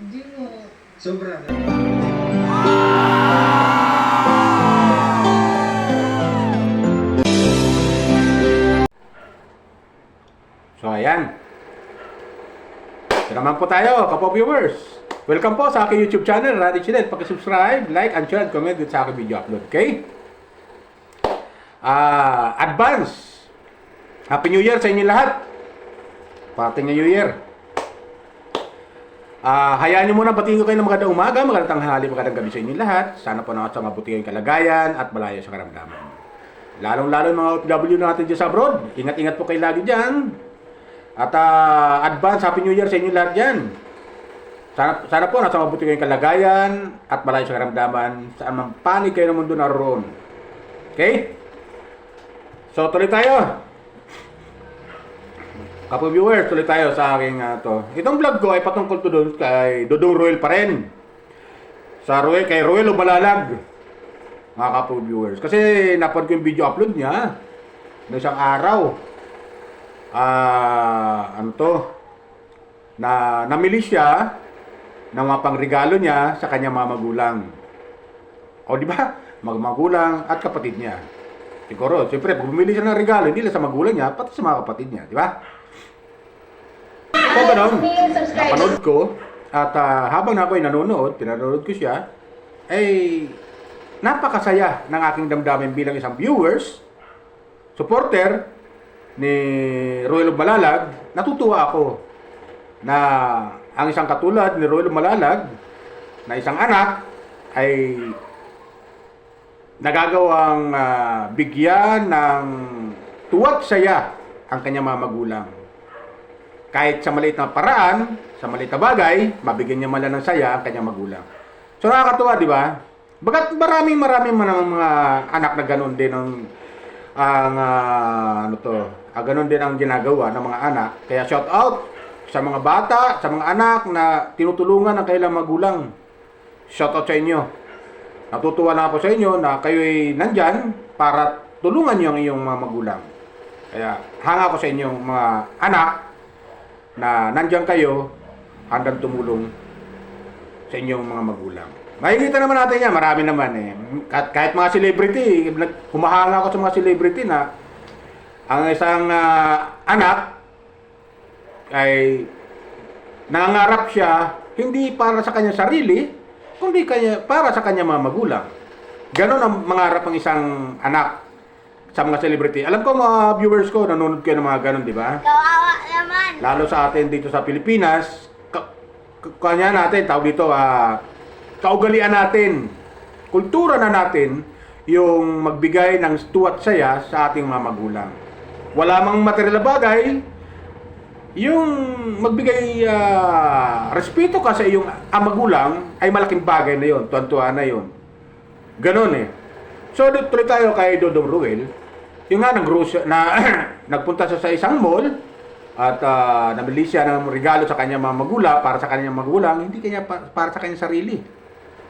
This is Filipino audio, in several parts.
Hindi mo. Sobra. So ayan. Ito naman po tayo, kapo viewers. Welcome po sa aking YouTube channel, Raditz Channel. Paki-subscribe, like, and share, and comment dito sa aking video upload. Okay? Advance. Happy New Year sa inyo lahat. Parting New Year. Hayaan nyo muna, batiin ko kayo ng magandang umaga, magandang tanghali, magandang gabi sa inyo lahat. Sana po sa mabuti kayong kalagayan at malayo sa karamdaman. Lalong-lalo yung mga OFW natin dyan sa abroad. Ingat-ingat po kayo lagi dyan. At advance Happy New Year sa inyo lahat dyan. Sana po nasa mabuti kayong kalagayan at malayo sa karamdaman. Saan man panig kayo ng mundo naroon. Okay? So tuloy tayo. Kapo viewers, tuloy tayo sa aking to. Itong vlog ko ay patungkol to doon kay Dodong Roel pa rin. Kay Roel o Balalag. Mga kapo viewers. Kasi napanood ko yung video upload niya na isang araw. Na namili siya ng mga pangregalo niya sa kanyang mga magulang. O di ba? Magulang at kapatid niya. Siguro, siyempre, pag bumili siya ng regalo, hindi lang sa magulang niya, pati sa mga kapatid niya, di ba? So, ganun, napanood ko, at habang ako'y nanonood, pinanood ko siya, ay napakasaya ng aking damdamin bilang isang viewers, supporter ni Roel Balalag. Natutuwa ako na ang isang katulad ni Roel Balalag na isang anak ay nagagawang bigyan ng tuwa't saya ang kanyang mga magulang. Kahit sa maliit na paraan, sa maliit na bagay, mabigyan niya man lang ng saya ang kanyang magulang. So nakakatuwa, di ba? Bagat maraming mga anak na ganoon din ganoon din ang ginagawa ng mga anak. Kaya shout out sa mga bata, sa mga anak na tinutulungan ng kailang magulang. Shout out sa inyo. Natutuwa na ako sa inyo na kayo'y nandyan para tulungan niyo ang iyong mga magulang. Kaya hanga ko sa inyong mga anak na nandyan kayo handang tumulong sa inyong mga magulang. Makikita naman natin yan, marami naman eh. Kahit mga celebrity, humahanga ako sa mga celebrity na ang isang anak ay nangangarap siya hindi para sa kanyang sarili, kundi para sa kanyang mga magulang. Ganon ang mangarap ng isang anak sa mga celebrity. Alam ko mga viewers ko, nanonood kayo ng mga ganon, di ba? Kawawa naman. Lalo sa atin dito sa Pilipinas, kanya natin, tawag dito, kaugalian natin, kultura na natin, yung magbigay ng tuwa't saya sa ating mga magulang. Wala mang material na bagay, yung magbigay respeto ka sa iyong magulang ay malaking bagay na yon, tuwan-tuwa na yon. Ganon eh. So, tuloy tayo kay Dodong Roel. Yung nga, nagpunta siya sa isang mall at nabili siya ng regalo sa kanyang mga magulang, para sa kanyang magulang, hindi kanya para sa kanyang sarili,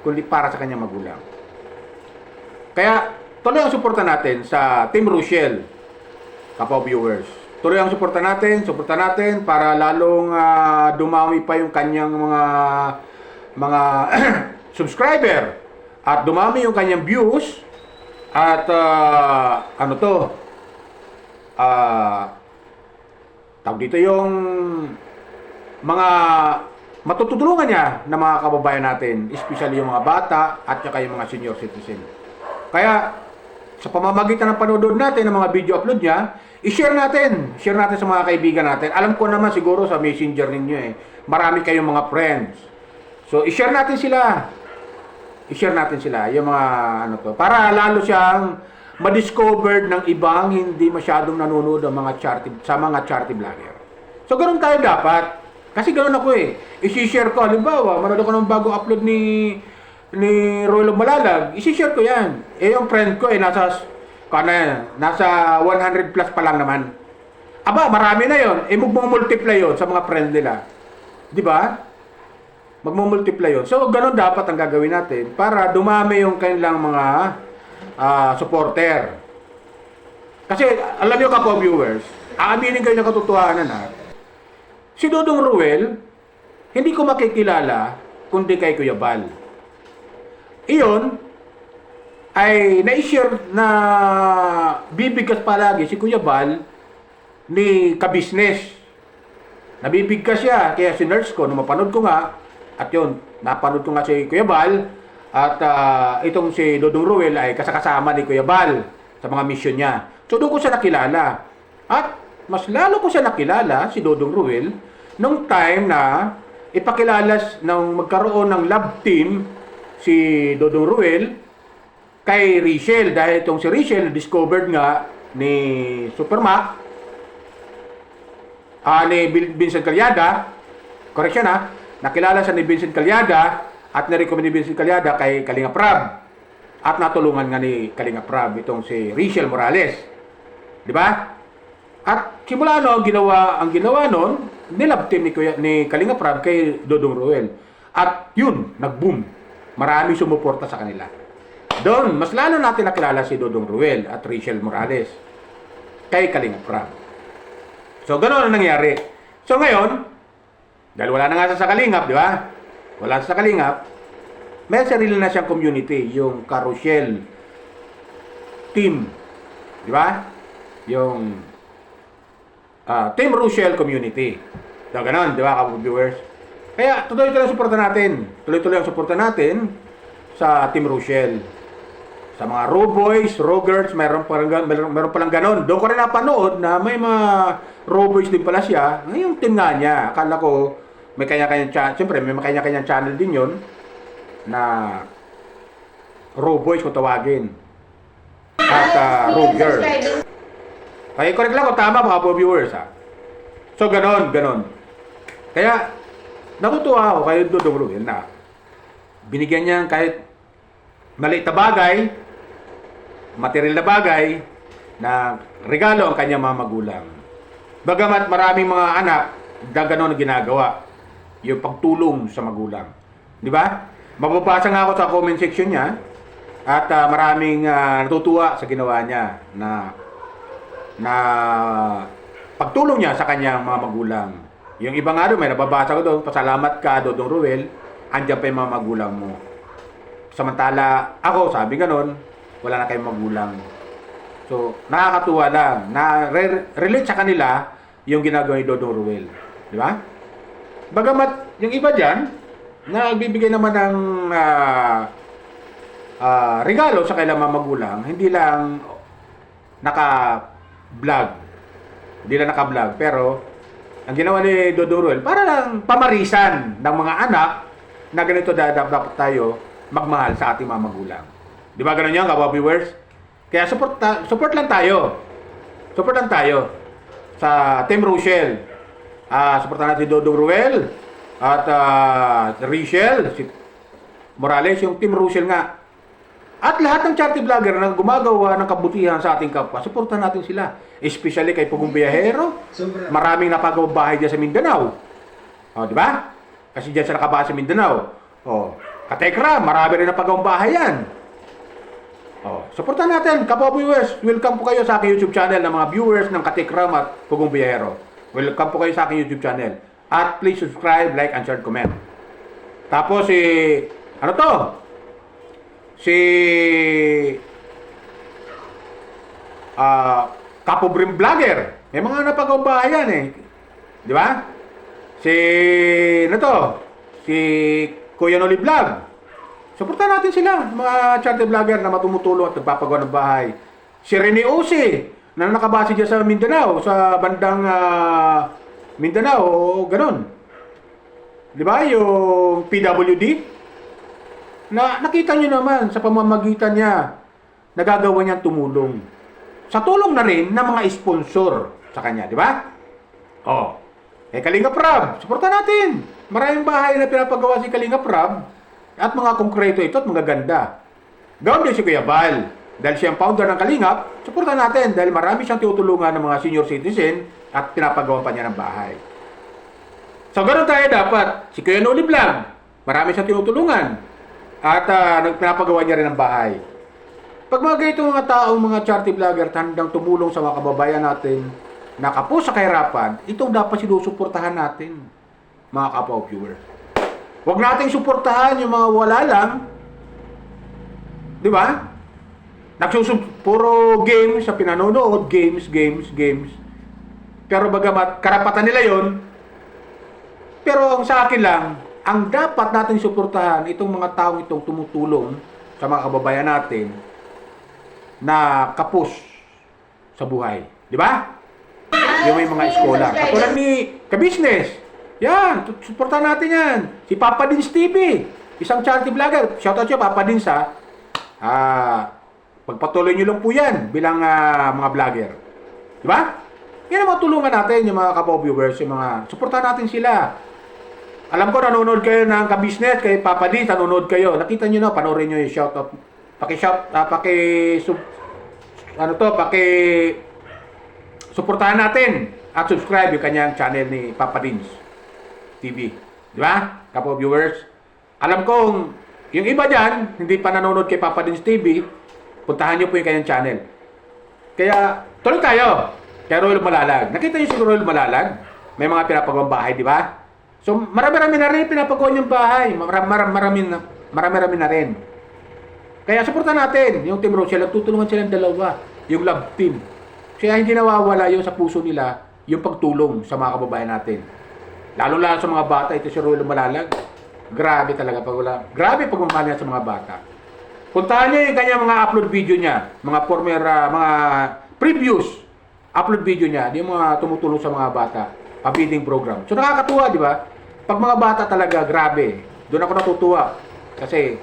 kundi para sa kanyang magulang. Kaya, tuloy ang suporta natin sa Team Rochelle, kapo viewers. Tuloy ang suporta natin para lalong dumami pa yung kanyang mga subscriber at dumami yung kanyang views at tawag dito yung mga matutulungan niya ng mga kababayan natin, especially yung mga bata at saka yung mga senior citizen. Kaya sa pamamagitan ng panonood natin ng mga video upload niya, i-share natin sa mga kaibigan natin. Alam ko naman siguro sa messenger ninyo marami kayong mga friends. So i-share natin sila. Yung mga para lalo siyang ma-discovered ng ibang hindi masyadong nanonood ng mga charity vlogger. So ganoon tayo dapat. Kasi ganoon ako i-share ko, halimbawa, manood ako ng bagong upload ni Roel Balalag, i-share ko yan. Yung friend ko nasa 100 plus pa lang naman. Aba, marami na yon. Magmumultiply yon sa mga friend nila. Di ba? Magmumultiply yun. So, ganun dapat ang gagawin natin para dumami yung kanilang mga supporter. Kasi, alam nyo kapo viewers, aaminin kayo na katotohanan si Dodong Roel, hindi ko makikilala kundi kay Kuya Bal. Iyon ay na-share na bibigkas palagi si Kuya Bal ni kabisnes. Nabibigkas siya, kaya sinerge ko, nung mapanood ko nga, at yun, napanood ko nga si Kuya Bal, at itong si Dodong Ruel ay kasakasama ni Kuya Bal sa mga mission niya. So doon ko siya nakilala. At mas lalo ko siya nakilala, si Dodong Ruel, nung time na ipakilala nang magkaroon ng love team si Dodong Ruel kay Richelle. Dahil itong si Richelle, discovered nga ni Supermac, ni Vincent Calyada, correction ha, nakilala siya ni Vincent Calyada at na-recommend ni Vincent Calyada kay Kalinga Prab at natulungan nga ni Kalinga Prab itong si Richelle Morales. Di ba? At simula no, ang ginawa noon, nilab team ni Kalinga Prab kay Dodong Ruel. At yun, nag-boom. Marami sumuporta sa kanila. Doon, mas lalo natin nakilala si Dodong Ruel at Richelle Morales kay Kalinga Prab. So, ganoon ang nangyari. So, ngayon, dahil wala na nga sa Kalingap, di ba? Wala sa Kalingap, may sarili na siyang community, yung Carousel Team. Di ba? Yung Team Rochelle Community. So, ganoon, di ba, viewers? Kaya, tuloy-tuloy ang suporta natin. Tuloy-tuloy ang suporta natin sa Team Rochelle. Sa mga Raw Boys, Raw Girls, meron palang ganon. Doon ko rin napanood na may mga Raw Boys din pala siya. Yung team nga niya. Akala ko may kanya-kanyang channel. Siyempre, may kanya-kanyang channel din yon na Raw Boys kung tawagin. At Raw Girls. Kaya correct lang kung tama mga po viewers ha. So, ganon. Kaya, natutuwa ako kay Dodong Ruel na binigyan niya kahit maliit na bagay, material na bagay, na regalo ang kanyang mga magulang. Bagamat maraming mga anak na gano'n na ginagawa, yung pagtulong sa magulang. Di ba? Mababasa nga ako sa comment section niya, at maraming natutuwa sa ginawa niya na pagtulong niya sa kanyang mga magulang. Yung iba nga doon, may nababasa ko doon, pasalamat ka, Dodong Ruel, andyan pa yung mga magulang mo. Samantala, ako, sabi ganon, wala na kayong magulang. So, nakakatuwa lang. Relate sa kanila yung ginagawa ni Dodong Ruel. Di ba? Bagamat, yung iba dyan, nagbibigay naman ng regalo sa kailang mga magulang, hindi lang naka-vlog. Hindi lang naka-vlog. Pero, ang ginawa ni Dodong Ruel, para lang pamarisan ng mga anak na ganito dapat tayo magmahal sa ating mga magulang. Di ba ganun yan, viewers? Kaya support lang tayo. Support lang tayo sa Team Rochelle. Supportan natin si Dodong Ruel at Richelle, si Morales, yung Team Rochelle nga. At lahat ng charity vlogger na gumagawa ng kabutihan sa ating kapwa, supportan natin sila. Especially kay Pugong Biyahero. Maraming napagawang bahay dyan sa Mindanao. Di ba? Kasi dyan sa nakabahay sa Mindanao. Katekra, marami rin napagawang bahay yan. Supportan natin, kapwa viewers. Welcome po kayo sa aking YouTube channel ng mga viewers ng Katekram at Pugong Biyahero. Welcome po kayo sa aking YouTube channel. At please subscribe, like, and share, comment. Tapos si Kapobrim Vlogger. May mga napagawang bahay yan eh. Di ba? Si Kuya Noli Vlog. Suportahan natin sila, mga charity vlogger na matumutulong at nagpapagawa ng bahay. Si Rene Ose, na nakabase dyan sa Mindanao, sa bandang Mindanao, ganon. Di ba? Yung PWD. Nakita nyo naman sa pamamagitan niya, nagagawa niyang tumulong. Sa tulong na rin ng mga sponsor sa kanya, di ba? Kalinga Prab, suportahan natin. Maraming bahay na pinapagawa si Kalinga Prab. At mga konkreto ito at mga ganda. Gawin din si Kuya Bal. Dahil siya ang founder ng Kalingap, suportan natin dahil marami siyang tinutulungan ng mga senior citizen at pinapagawa pa niya ng bahay. So, ganoon tayo dapat. Si Kuya Noli Vlog, marami siyang tinutulungan at pinapagawa niya rin ng bahay. Pag mga ganitong mga taong mga charity vlogger handang tumulong sa mga kababayan natin na kapos sa kahirapan, itong dapat sinusuportahan natin. mga kapwa viewers. Huwag nating suportahan yung mga wala lang. Di ba? Puro games sa pinanonood, games. Pero bagamat karapatan nila yon, pero ang sa akin lang, ang dapat natin suportahan itong mga taong itong tumutulong sa mga kababayan natin na kapos sa buhay. Di ba? Yung may mga eskola. Katulad ni Kabisnes. Yan, suportahan natin yan. Si Papa Dins TV, isang charity vlogger. Shoutout siya, Papa Dins ha. Pagpatuloy nyo lang po yan bilang mga vlogger. Di ba? Yan ang matulungan natin, yung mga kapwa viewers, yung mga, suportahan natin sila. Alam ko, nanonood kayo ng Kabisnes, kay Papa Dins, nanonood kayo. Nakita nyo na, panoorin nyo yung shoutout. Suportahan natin at subscribe yung kanyang channel ni Papa Dins TV. Di ba? Kapwa viewers. Alam kong, yung iba dyan, hindi pa nanonood kay Papa Dins TV, puntahan nyo po yung kanyang channel. Kaya, tuloy tayo. Kay Roel Malalag. Nakita niyo si Roel Malalag? May mga pinapagawang bahay, di ba? So, marami-rami na rin pinapagawa niyang bahay. Marami-rami na rin. Kaya, suportahan natin yung Team Rochelle. Tutulungan silang dalawa. Yung love team. Kaya hindi nawawala yung sa puso nila yung pagtulong sa mga kababayan natin. Lalo-lalo sa mga bata. Ito si Roel Malalag. Grabe talaga pag wala. Grabe pagmamahal niya sa mga bata. Puntahan niyo yung kanyang mga upload video niya. Mga mga previous upload video niya. Yung mga tumutulong sa mga bata. Pa-feeding program. So nakakatuwa, di ba? Pag mga bata talaga, grabe. Doon ako natutuwa. Kasi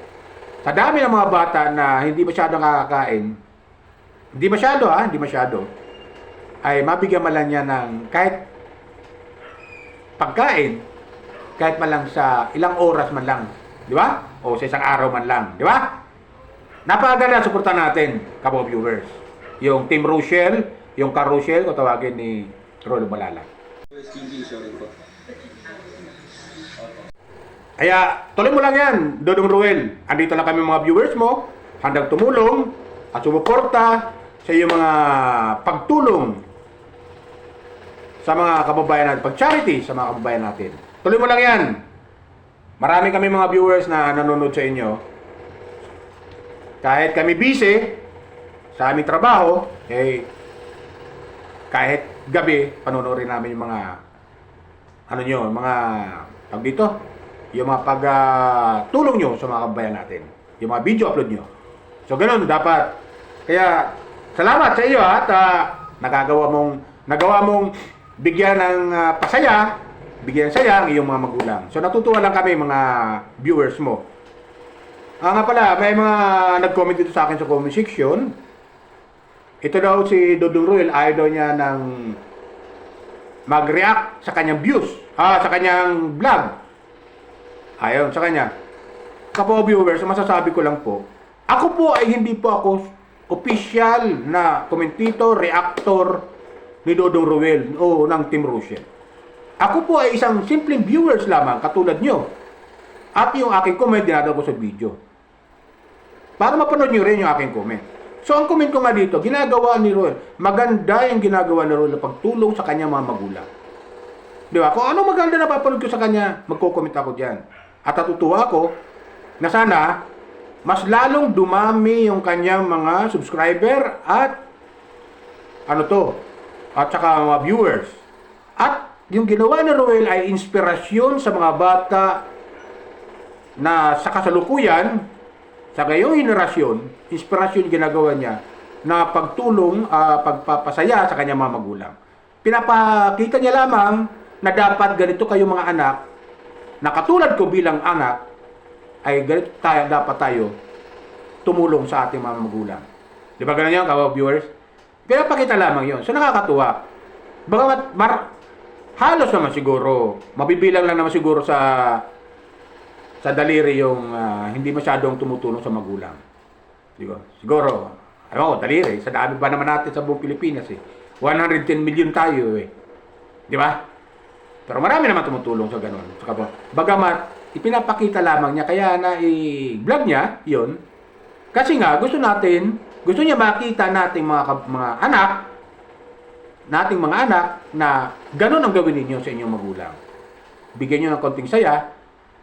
sa dami ng mga bata na hindi masyado nakakain, hindi masyado, ay mabigyan man lang niya ng kahit pagkain, kahit man lang sa ilang oras man lang. Di ba? O sa isang araw man lang. Di ba? Napakaganda, suportan natin, kapwa viewers. Yung Team Rochelle, yung Car Rochelle, kung tawagin ni Roel Malalag. Kaya, tuloy mo lang yan, Dodong Roel. Andito lang kami mga viewers mo, handang tumulong at sumuporta sa iyong mga pagtulong sa mga kababayan natin, pag-charity sa mga kababayan natin. Tuloy mo lang yan. Marami kami mga viewers na nanonood sa inyo. Kahit kami busy sa aming trabaho, kahit gabi, panonoorin namin yung mga mga tawag dito, yung mga pagtulong nyo sa mga kababayan natin, yung mga video upload nyo. So ganun dapat. Kaya salamat sa iyo at nagawa mong bigyan ng pasaya, bigyan ng saya ang iyong mga magulang. So natutuwa lang kami mga viewers mo. Nga pala, may mga nag-comment dito sa akin sa comment section. Ito daw si Dodong Roel, ayaw daw niya ng mag-react sa kanyang views, sa kanyang vlog. Ayaw sa kanya. Kapwa viewers, masasabi ko lang po, ako po ay hindi po ako official na commentator, reactor ni Dodong Roel o ng Team Rochelle. Ako po ay isang simpleng viewers lamang, katulad nyo. At yung aking comment, dinadala ko sa video. Para mapanood nyo rin yung aking comment. So, ang comment ko nga dito, ginagawa ni Roel, maganda yung ginagawa ni Roel na pagtulong sa kanyang mga magulang. Di ba? Kung ano maganda na papanood ko sa kanya, magko-comment ako dyan. At natutuwa ako na sana, mas lalong dumami yung kanyang mga subscriber at at saka mga viewers. At yung ginawa ni Roel ay inspirasyon sa mga bata na sa kasalukuyan, sa ngayong henerasyon, inspirasyon ginagawa niya na pagtulong, pagpapasaya sa kanyang mga magulang. Pinapakita niya lamang na dapat ganito kayo mga anak, na katulad ko bilang anak, ay ganito dapat tayo tumulong sa ating mga magulang. Di ba ganun yun, kawa viewers? Pinapakita lamang yun. So nakakatuwa. Bagamat halos naman siguro, mabibilang lang naman siguro sa daliri yung hindi masyadong tumutulong sa magulang. Siguro, daliri. Sa dami ba naman natin sa buong Pilipinas 110 million tayo Di ba? Pero marami naman tumutulong sa ganun. Bagamat, ipinapakita lamang niya, kaya na i-vlog niya, yun. Kasi nga, gusto niya makita nating mga anak na ganun ang gawin ninyo sa inyong magulang. bigyan nyo ng konting saya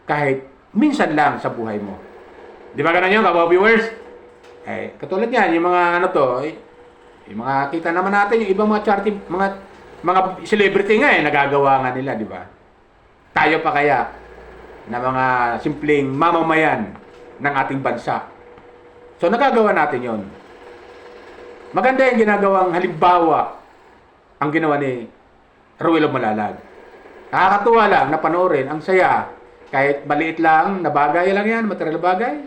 kahit minsan lang sa buhay mo. Di ba ganun yun, kabaw viewers? Katulad yan, yung mga ano to, yung mga kita naman natin, yung ibang mga charity, mga celebrity nga nagagawa nga nila, di ba? Tayo pa kaya na mga simpleng mamamayan ng ating bansa. So, nagagawa natin yon. Maganda yung ginagawang halimbawa ang ginawa ni Ruel Malalag. Nakakatuwa lang na panoorin, ang saya. Kahit maliit lang, na bagay lang yan, material bagay.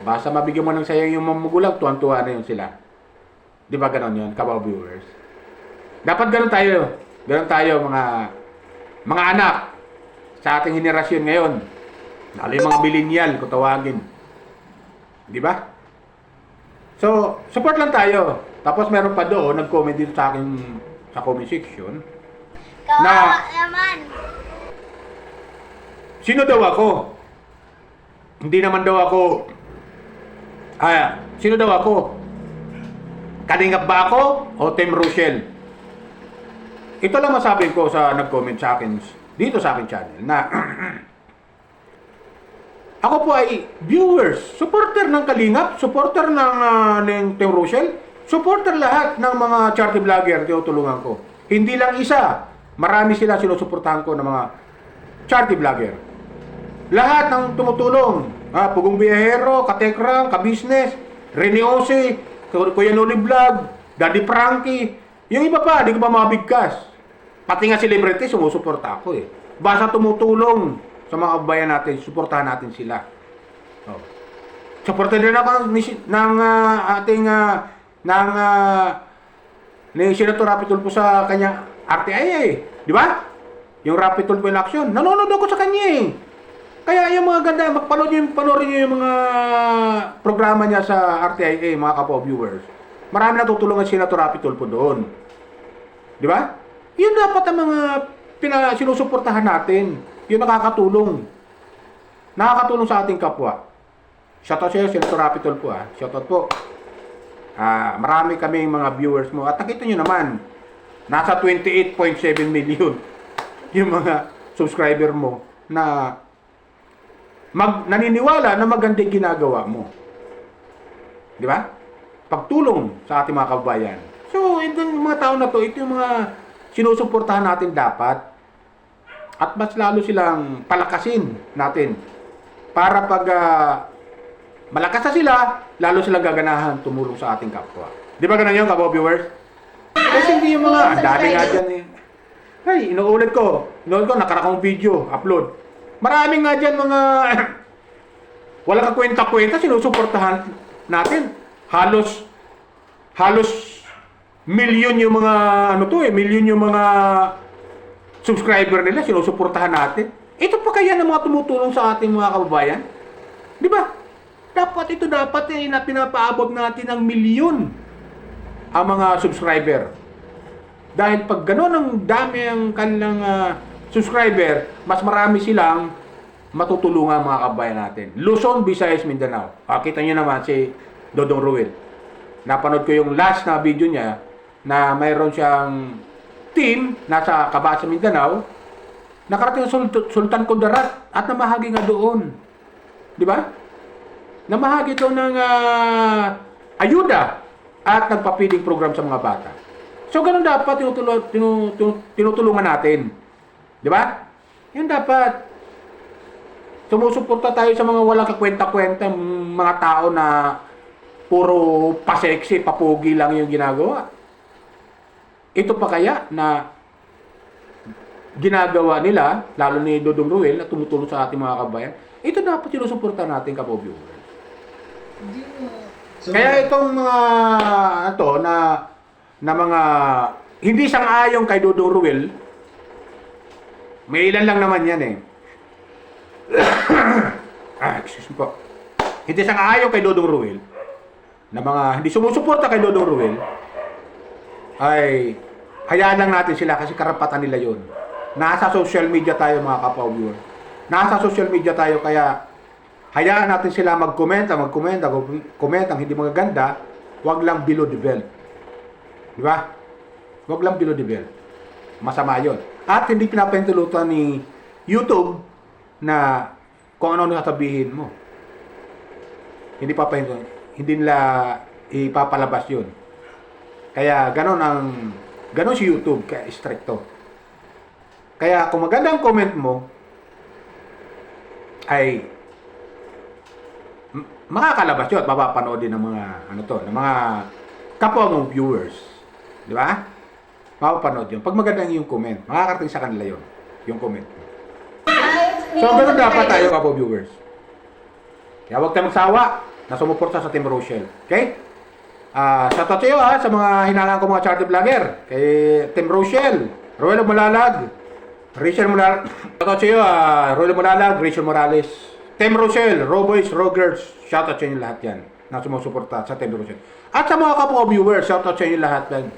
Basta mabigyan mo ng saya yung mamugulang, tuwan-tuwa na yun sila. Di ba ganon yun, kabaw viewers? Dapat ganon tayo. Ganon tayo, mga anak sa ating henerasyon ngayon. Lalo yung mga millennial, kung tawagin. Di ba? So, support lang tayo. Tapos meron pa doon, nag-comment dito sa akin sa comment section. Kawawa naman. Sino daw ako? Hindi naman daw ako. Sino daw ako? Kalingap ba ako o Team Rochelle? Ito lang masabi ko sa nag-comment sa akin dito sa akin channel na ako po ay viewers, supporter ng Kalingap, supporter ng Team Rochelle, supporter lahat ng mga charity vlogger tinutulungan ko. Hindi lang isa, marami sila sinusuportahan ko ng mga charity vlogger. Lahat ng tumutulong, Pugong Biyahero, Katekram, Kabisnes, Rene Ose, Kuya Noli Vlog, Daddy Frankie, yung iba pa, di ko pa mabigkas. Pati nga celebrity, sumusuporta ako eh. Basta tumutulong sa mga kabayan natin, suportahan natin sila. Suportahan din ako ni Senator Rapi Tulfo sa kanya RTI di ba? Yung Rapi Tulfo in action, nanonood ako sa kanya eh. Kaya yung mga ganda, panoorin niyo yung mga programa niya sa RTIA, mga kapo viewers. Marami natutulungan si Senator Rapi Tulfo doon. Di ba? Yun dapat ang mga sinusuportahan natin. Yun nakakatulong. Nakakatulong sa ating kapwa. Shoutout sa iyo, Senator Rapi Tulfo. Shoutout po. Marami kaming mga viewers mo. At nakita nyo naman, nasa 28.7 million yung mga subscriber mo na naniniwala na maganda yung ginagawa mo. Di ba? Pagtulong sa ating mga kababayan. So, yung mga tao na to, ito yung mga sinusuportahan natin dapat. At mas lalo silang palakasin natin. Para pag malakas na sila, lalo silang gaganahan tumulong sa ating kapwa. Di ba ganun yun, kabaw viewers? Kasi hindi yung mga, ang dami nga dyan eh. Hey, inuulit ko, nakarakong video, upload. Maraming nga dyan mga walang kakwenta-kwenta, sinusuportahan natin. Halos milyon yung mga milyon yung mga subscriber nila, sinusuportahan natin. Ito pa kaya ng mga tumutulong sa ating mga kababayan? Di ba? Dapat na pinapaabot natin ng milyon ang mga subscriber. Dahil pag gano'n ang dami ang kanilang subscriber, mas marami silang matutulungan mga kabayan natin. Luzon, Visayas, Mindanao. Kita nyo naman si Dodong Ruel. Napanood ko yung last na video niya na mayroon siyang team nasa Cabasa, Mindanao. Nakarating sa Sultan Kudarat at namahagi nga doon. Di ba? Namahagi ito ng ayuda at nagpa-feeding program sa mga bata. So, ganun dapat tinutulungan natin. Di ba? Yan dapat. Sumusuporta tayo sa mga walang kakwenta-kwenta, mga tao na puro paseksi, papugi lang yung ginagawa. Ito pa kaya na ginagawa nila, lalo ni Dodong Ruel, na tumutulong sa ating mga kabayan, ito dapat sinusuporta natin, kapo-viewers. Kaya itong mga na mga hindi sang-ayon kay Dodong Ruel, may ilan lang naman yan eh. Excuse me po. Hindi sang-ayon kay Dodong Ruel, na mga hindi sumusuporta kay Dodong Ruel, ay hayaan lang natin sila kasi karapatan nila yun. Nasa social media tayo mga kapwa-viewer. Nasa social media tayo kaya hayaan natin sila mag-comment ang hindi magaganda, wag lang below the belt. Di ba? Wag lang below the belt. Masama yun. At hindi pinapahintulutan ni YouTube na kung ano sasabihin mo. Hindi papahintulutan. Hindi nila ipapalabas yun. Kaya ganon si YouTube, kaya stricto. Kaya kung magandang comment mo, ay makakalabas yun at mapapanood din ng mga ng mga kapwa mong viewers. Di ba? Mapapanood yun. Pag magandang yung comment, makakarating sa kanila yun, yung comment. So, ganun dapat tayo, kapwa viewers. Kaya huwag tayo magsawa na sumuporta sa Team Rochelle. Okay? Shoutout sa iyo sa mga hinalang ko mga charity vlogger. Kay Team Rochelle, Roel Mulalag, Rachel Mulalag. Shoutout sa iyo, Roel Mulalag, Rachel Morales. Team Rochelle, Roboys, Rogers. Shoutout sa inyo lahat yan na sumusuporta sa Team Rochelle. At sa mga kapwa viewers, shoutout sa inyo lahat yan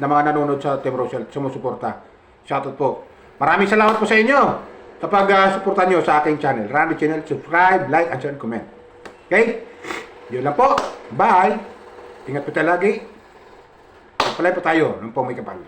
na mga nanonood sa Team Rochelle, sumusuporta. Shoutout po. Maraming salamat po sa inyo kapag suportan nyo sa aking channel. Randy Channel, subscribe, like, and share, and comment. Okay? Yun lang po. Bye! Ingat po tayo lagi. Pagpalay po tayo ng pong may kapal.